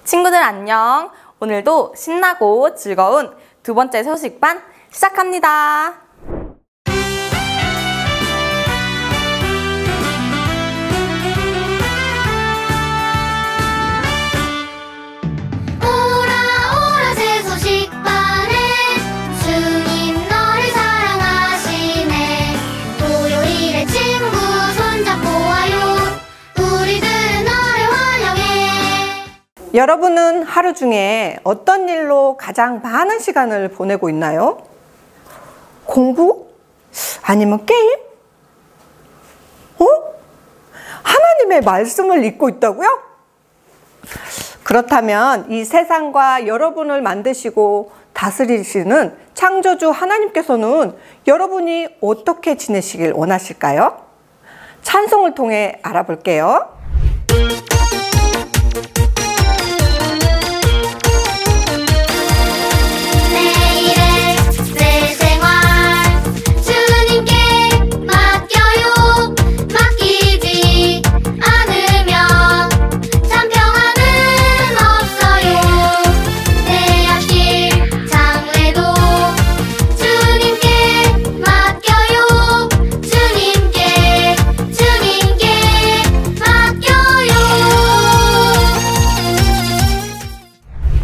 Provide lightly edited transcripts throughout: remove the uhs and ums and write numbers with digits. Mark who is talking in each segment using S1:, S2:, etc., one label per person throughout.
S1: 친구들 안녕! 오늘도 신나고 즐거운 두 번째 소식반 시작합니다.
S2: 오라 새 소식반에 주님 너를 사랑하시네. 토요일에 친구 손잡고 와요. 우리들은 너를 환영해.
S3: 여러분은 하루 중에 어떤 일로 가장 많은 시간을 보내고 있나요? 공부? 아니면 게임? 하나님의 말씀을 읽고 있다고요? 그렇다면 이 세상과 여러분을 만드시고 다스리시는 창조주 하나님께서는 여러분이 어떻게 지내시길 원하실까요? 찬송을 통해 알아볼게요.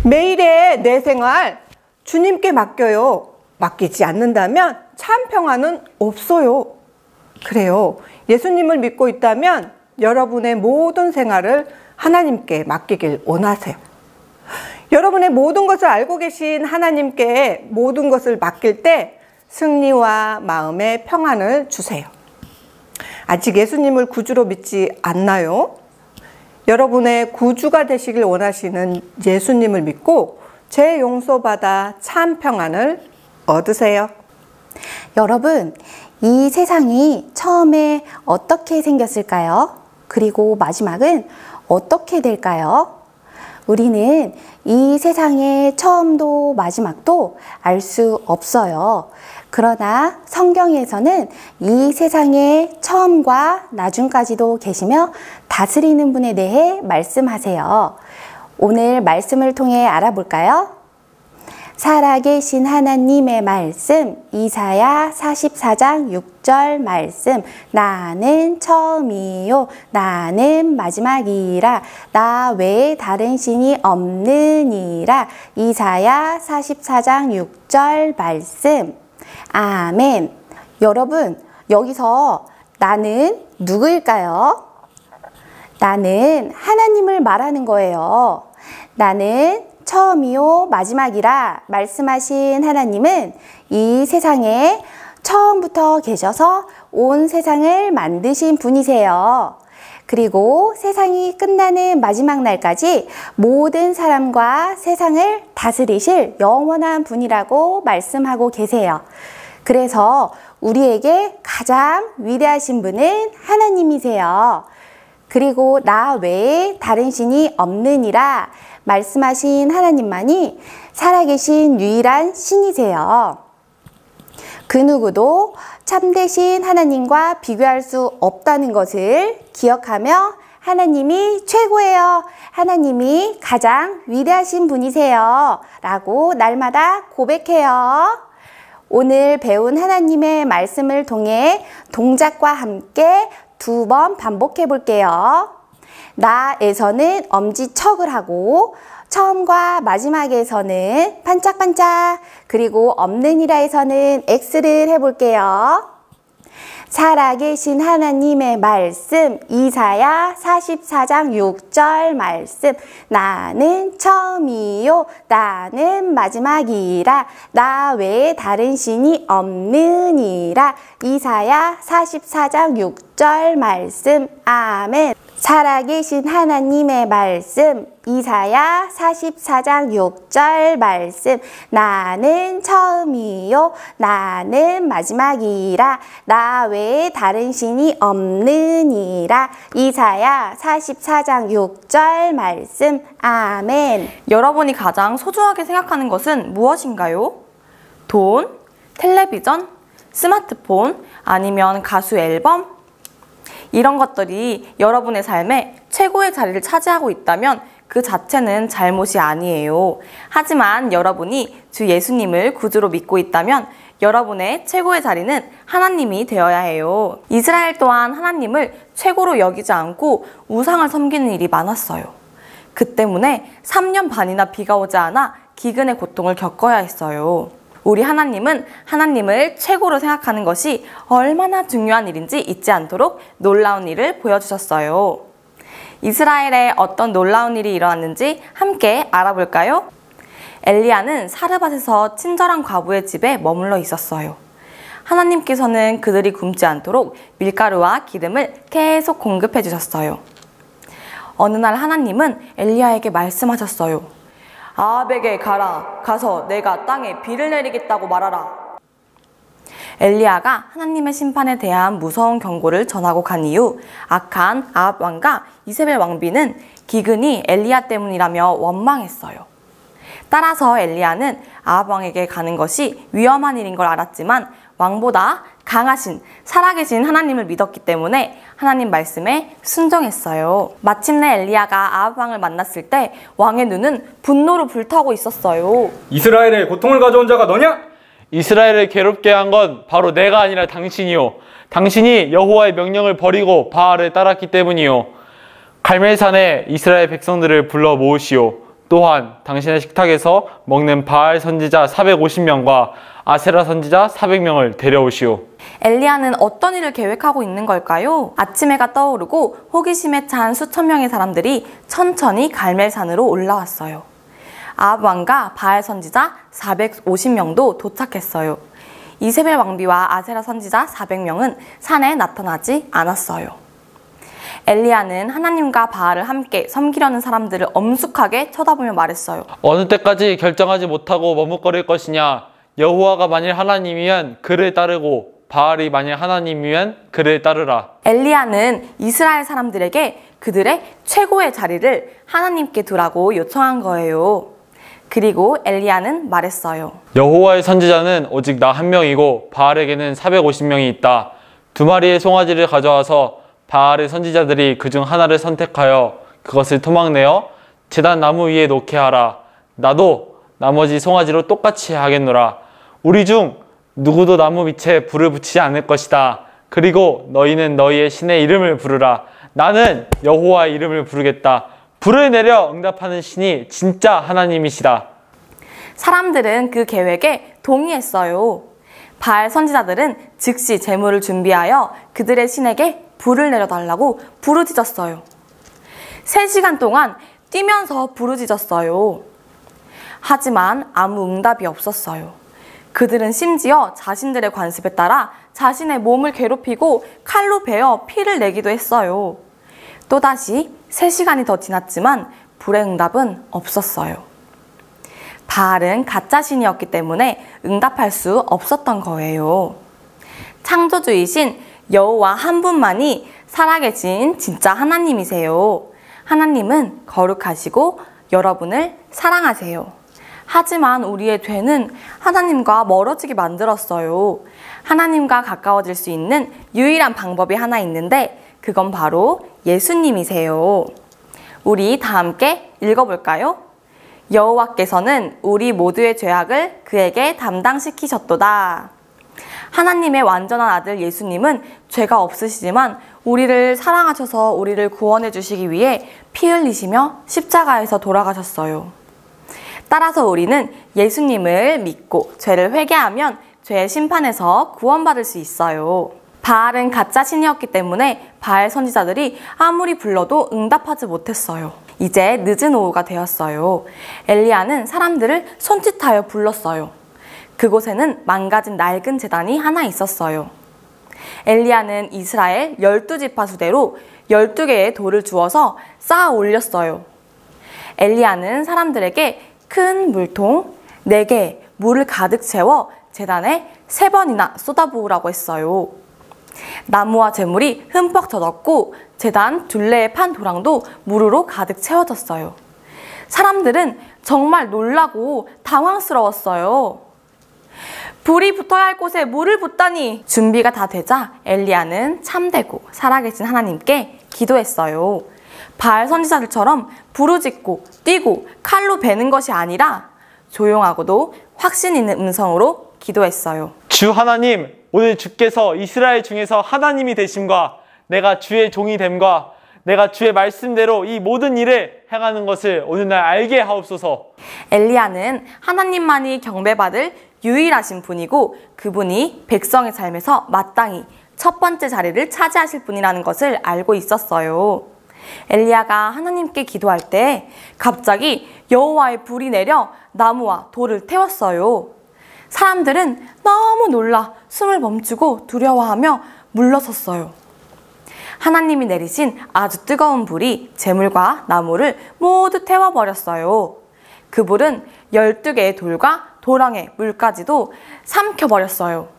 S3: 매일의 내 생활 주님께 맡겨요. 맡기지 않는다면 참 평안은 없어요. 그래요. 예수님을 믿고 있다면 여러분의 모든 생활을 하나님께 맡기길 원하세요. 여러분의 모든 것을 알고 계신 하나님께 모든 것을 맡길 때 승리와 마음의 평안을 주세요. 아직 예수님을 구주로 믿지 않나요? 여러분의 구주가 되시길 원하시는 예수님을 믿고 죄 용서받아 참 평안을 얻으세요.
S4: 여러분, 이 세상이 처음에 어떻게 생겼을까요? 그리고 마지막은 어떻게 될까요? 우리는 이 세상의 처음도 마지막도 알 수 없어요. 그러나 성경에서는 이 세상의 처음과 나중까지도 계시며 다스리는 분에 대해 말씀하세요. 오늘 말씀을 통해 알아볼까요? 살아계신 하나님의 말씀, 이사야 44장 6절 말씀. 나는 처음이요 나는 마지막이라 나 외에 다른 신이 없느니라. 이사야 44장 6절 말씀. 아멘. 여러분, 여기서 나는 누구일까요? 나는 하나님을 말하는 거예요. 나는 처음이요 마지막이라 말씀하신 하나님은 이 세상에 처음부터 계셔서 온 세상을 만드신 분이세요. 그리고 세상이 끝나는 마지막 날까지 모든 사람과 세상을 다스리실 영원한 분이라고 말씀하고 계세요. 그래서 우리에게 가장 위대하신 분은 하나님이세요. 그리고 나 외에 다른 신이 없느니라 말씀하신 하나님만이 살아계신 유일한 신이세요. 그 누구도 참되신 하나님과 비교할 수 없다는 것을 기억하며 하나님이 최고예요. 하나님이 가장 위대하신 분이세요. 라고 날마다 고백해요. 오늘 배운 하나님의 말씀을 통해 동작과 함께 2번 반복해 볼게요. 나에서는 엄지척을 하고 처음과 마지막에서는 반짝반짝, 그리고 없느니라에서는 X를 해볼게요. 살아계신 하나님의 말씀, 이사야 44장 6절 말씀. 나는 처음이요 나는 마지막이라 나 외에 다른 신이 없느니라. 이사야 44장 6절 말씀. 아멘. 살아계신 하나님의 말씀, 이사야 44장 6절 말씀. 나는 처음이요 나는 마지막이라 나 외에 다른 신이 없느니라. 이사야 44장 6절 말씀. 아멘.
S1: 여러분이 가장 소중하게 생각하는 것은 무엇인가요? 돈, 텔레비전, 스마트폰, 아니면 가수 앨범? 이런 것들이 여러분의 삶에 최고의 자리를 차지하고 있다면 그 자체는 잘못이 아니에요. 하지만 여러분이 주 예수님을 구주로 믿고 있다면 여러분의 최고의 자리는 하나님이 되어야 해요. 이스라엘 또한 하나님을 최고로 여기지 않고 우상을 섬기는 일이 많았어요. 그 때문에 3년 반이나 비가 오지 않아 기근의 고통을 겪어야 했어요. 우리 하나님은 하나님을 최고로 생각하는 것이 얼마나 중요한 일인지 잊지 않도록 놀라운 일을 보여주셨어요. 이스라엘에 어떤 놀라운 일이 일어났는지 함께 알아볼까요? 엘리야는 사르밧에서 친절한 과부의 집에 머물러 있었어요. 하나님께서는 그들이 굶지 않도록 밀가루와 기름을 계속 공급해 주셨어요. 어느 날 하나님은 엘리야에게 말씀하셨어요. 아합에게 가서 내가 땅에 비를 내리겠다고 말하라. 엘리야가 하나님의 심판에 대한 무서운 경고를 전하고 간 이후 악한 아합 왕과 이세벨 왕비는 기근이 엘리야 때문이라며 원망했어요. 따라서 엘리야는 아합 왕에게 가는 것이 위험한 일인 걸 알았지만 왕보다 강하신 살아계신 하나님을 믿었기 때문에 하나님 말씀에 순종했어요. 마침내 엘리야가 아합 왕을 만났을 때 왕의 눈은 분노로 불타고 있었어요.
S5: 이스라엘에 고통을 가져온 자가 너냐?
S6: 이스라엘을 괴롭게 한 건 바로 내가 아니라 당신이요. 당신이 여호와의 명령을 버리고 바알을 따랐기 때문이요. 갈멜산에 이스라엘 백성들을 불러 모으시오. 또한 당신의 식탁에서 먹는 바알 선지자 450명과 아세라 선지자 400명을 데려오시오.
S1: 엘리야는 어떤 일을 계획하고 있는 걸까요? 아침 해가 떠오르고 호기심에 찬 수천 명의 사람들이 천천히 갈멜산으로 올라왔어요. 아합 왕과 바알 선지자 450명도 도착했어요. 이세벨 왕비와 아세라 선지자 400명은 산에 나타나지 않았어요. 엘리야는 하나님과 바알을 함께 섬기려는 사람들을 엄숙하게 쳐다보며 말했어요.
S6: 어느 때까지 결정하지 못하고 머뭇거릴 것이냐? 여호와가 만일 하나님이면 그를 따르고 바알이 만일 하나님이면 그를 따르라.
S1: 엘리야는 이스라엘 사람들에게 그들의 최고의 자리를 하나님께 두라고 요청한 거예요. 그리고 엘리야는 말했어요.
S6: 여호와의 선지자는 오직 나 한 명이고 바알에게는 450명이 있다. 2마리의 송아지를 가져와서 바알의 선지자들이 그중 하나를 선택하여 그것을 토막내어 제단 나무 위에 놓게 하라. 나도 나머지 송아지로 똑같이 하겠노라. 우리 중 누구도 나무 밑에 불을 붙이지 않을 것이다. 그리고 너희는 너희의 신의 이름을 부르라. 나는 여호와의 이름을 부르겠다. 불을 내려 응답하는 신이 진짜 하나님이시다.
S1: 사람들은 그 계획에 동의했어요. 바알 선지자들은 즉시 제물을 준비하여 그들의 신에게 불을 내려달라고 부르짖었어요. 3시간 동안 뛰면서 부르짖었어요. 하지만 아무 응답이 없었어요. 그들은 심지어 자신들의 관습에 따라 자신의 몸을 괴롭히고 칼로 베어 피를 내기도 했어요. 또다시 3시간이 더 지났지만 불의 응답은 없었어요. 바알은 가짜 신이었기 때문에 응답할 수 없었던 거예요. 창조주이신 여호와 한 분만이 살아계신 진짜 하나님이세요. 하나님은 거룩하시고 여러분을 사랑하세요. 하지만 우리의 죄는 하나님과 멀어지게 만들었어요. 하나님과 가까워질 수 있는 유일한 방법이 하나 있는데 그건 바로 예수님이세요. 우리 다 함께 읽어볼까요? 여호와께서는 우리 모두의 죄악을 그에게 담당시키셨도다. 하나님의 완전한 아들 예수님은 죄가 없으시지만 우리를 사랑하셔서 우리를 구원해 주시기 위해 피 흘리시며 십자가에서 돌아가셨어요. 따라서 우리는 예수님을 믿고 죄를 회개하면 죄의 심판에서 구원받을 수 있어요. 바알은 가짜 신이었기 때문에 바알 선지자들이 아무리 불러도 응답하지 못했어요. 이제 늦은 오후가 되었어요. 엘리야는 사람들을 손짓하여 불렀어요. 그곳에는 망가진 낡은 제단이 하나 있었어요. 엘리야는 이스라엘 12지파 수대로 12개의 돌을 주어서 쌓아 올렸어요. 엘리야는 사람들에게 큰 물통 4개 물을 가득 채워 제단에 3번이나 쏟아부으라고 했어요. 나무와 재물이 흠뻑 젖었고 제단 둘레의 판 도랑도 물으로 가득 채워졌어요. 사람들은 정말 놀라고 당황스러웠어요. 불이 붙어야 할 곳에 물을 붓다니! 준비가 다 되자 엘리야는 참되고 살아계신 하나님께 기도했어요. 바알 선지자들처럼 부르짖고 뛰고 칼로 베는 것이 아니라 조용하고도 확신 있는 음성으로 기도했어요.
S6: 주 하나님, 오늘 주께서 이스라엘 중에서 하나님이 되심과 내가 주의 종이 됨과 내가 주의 말씀대로 이 모든 일을 행하는 것을 오늘날 알게 하옵소서.
S1: 엘리야는 하나님만이 경배받을 유일하신 분이고 그분이 백성의 삶에서 마땅히 첫 번째 자리를 차지하실 분이라는 것을 알고 있었어요. 엘리야가 하나님께 기도할 때 갑자기 여호와의 불이 내려 나무와 돌을 태웠어요. 사람들은 너무 놀라 숨을 멈추고 두려워하며 물러섰어요. 하나님이 내리신 아주 뜨거운 불이 재물과 나무를 모두 태워버렸어요. 그 불은 12개의 돌과 도랑의 물까지도 삼켜버렸어요.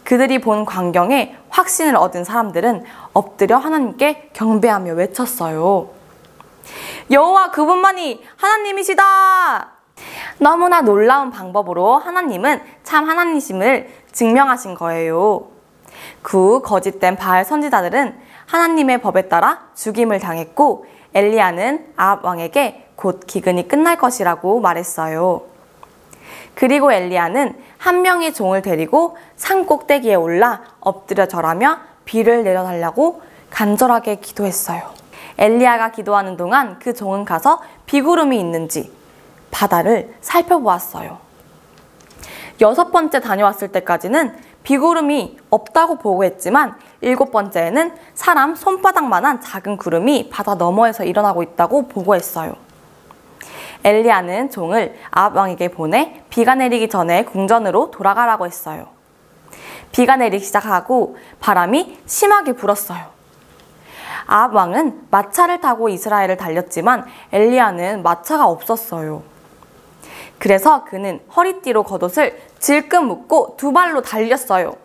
S1: 그들이 본 광경에 확신을 얻은 사람들은 엎드려 하나님께 경배하며 외쳤어요. 여호와 그분만이 하나님이시다! 너무나 놀라운 방법으로 하나님은 참 하나님이심을 증명하신 거예요. 그 후 거짓된 바알 선지자들은 하나님의 법에 따라 죽임을 당했고 엘리야는 아합 왕에게 곧 기근이 끝날 것이라고 말했어요. 그리고 엘리야는 한 명의 종을 데리고 산 꼭대기에 올라 엎드려 절하며 비를 내려달라고 간절하게 기도했어요. 엘리야가 기도하는 동안 그 종은 가서 비구름이 있는지 바다를 살펴보았어요. 6번째 다녀왔을 때까지는 비구름이 없다고 보고했지만 7번째에는 사람 손바닥만한 작은 구름이 바다 너머에서 일어나고 있다고 보고했어요. 엘리야는 종을 아합 왕에게 보내 비가 내리기 전에 궁전으로 돌아가라고 했어요. 비가 내리기 시작하고 바람이 심하게 불었어요. 아합 왕은 마차를 타고 이스라엘을 달렸지만 엘리야는 마차가 없었어요. 그래서 그는 허리띠로 겉옷을 질끈 묶고 2발로 달렸어요.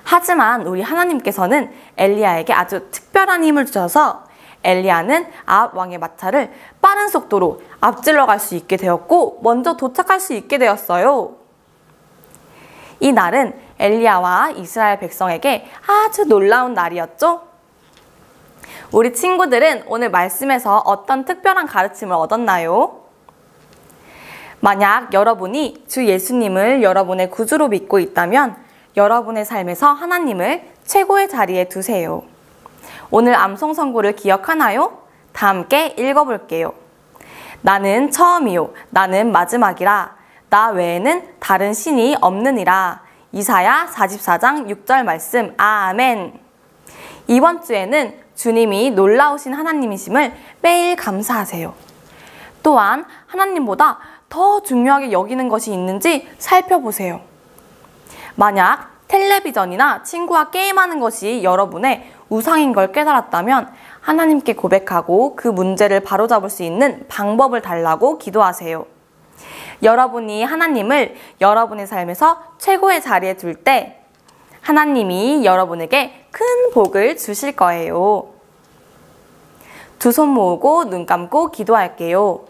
S1: 하지만 우리 하나님께서는 엘리야에게 아주 특별한 힘을 주셔서 엘리야는 아합 왕의 마차를 빠른 속도로 앞질러 갈 수 있게 되었고 먼저 도착할 수 있게 되었어요. 이 날은 엘리야와 이스라엘 백성에게 아주 놀라운 날이었죠? 우리 친구들은 오늘 말씀에서 어떤 특별한 가르침을 얻었나요? 만약 여러분이 주 예수님을 여러분의 구주로 믿고 있다면 여러분의 삶에서 하나님을 최고의 자리에 두세요. 오늘 암송 선구를 기억하나요? 다 함께 읽어볼게요. 나는 처음이요 나는 마지막이라 나 외에는 다른 신이 없느니라. 이사야 44장 6절 말씀. 아멘. 이번 주에는 주님이 놀라우신 하나님이심을 매일 감사하세요. 또한 하나님보다 더 중요하게 여기는 것이 있는지 살펴보세요. 만약 텔레비전이나 친구와 게임하는 것이 여러분의 우상인 걸 깨달았다면 하나님께 고백하고 그 문제를 바로잡을 수 있는 방법을 달라고 기도하세요. 여러분이 하나님을 여러분의 삶에서 최고의 자리에 둘 때 하나님이 여러분에게 큰 복을 주실 거예요. 두 손 모으고 눈 감고 기도할게요.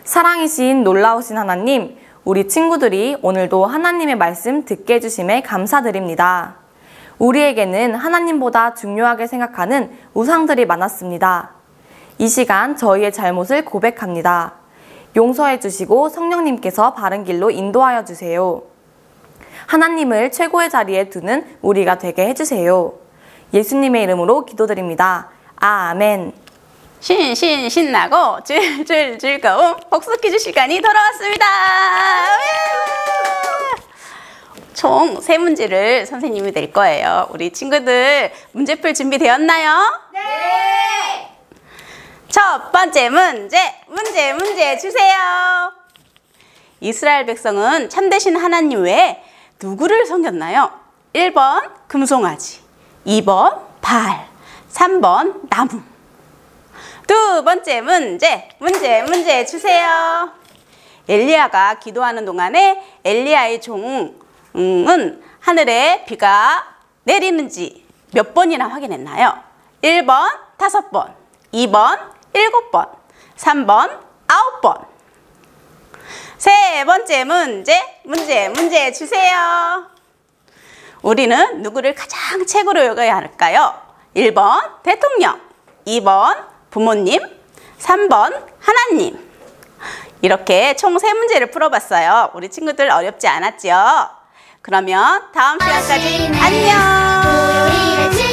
S1: 사랑이신 놀라우신 하나님, 우리 친구들이 오늘도 하나님의 말씀 듣게 해주심에 감사드립니다. 우리에게는 하나님보다 중요하게 생각하는 우상들이 많았습니다. 이 시간 저희의 잘못을 고백합니다. 용서해 주시고 성령님께서 바른 길로 인도하여 주세요. 하나님을 최고의 자리에 두는 우리가 되게 해주세요. 예수님의 이름으로 기도드립니다. 아멘.
S7: 신나고 줄줄 즐거운 복수 퀴즈 시간이 돌아왔습니다. 총 3문제를 선생님이 낼 거예요. 우리 친구들 문제풀 준비되었나요? 네! 첫 번째 문제 주세요. 이스라엘 백성은 참되신 하나님 외에 누구를 섬겼나요? 1번 금송아지, 2번 바알, 3번 나무. 두 번째 문제 주세요. 엘리야가 기도하는 동안에 엘리야의 종은 하늘에 비가 내리는지 몇 번이나 확인했나요? 1번 5번, 2번 7번, 3번 9번. 세 번째 문제 주세요. 우리는 누구를 가장 최고로 여겨야 할까요? 1번 대통령, 2번 부모님, 3번 하나님. 이렇게 총 3문제를 풀어봤어요. 우리 친구들 어렵지 않았죠? 그러면 다음 시간까지 안녕!
S2: 토요일에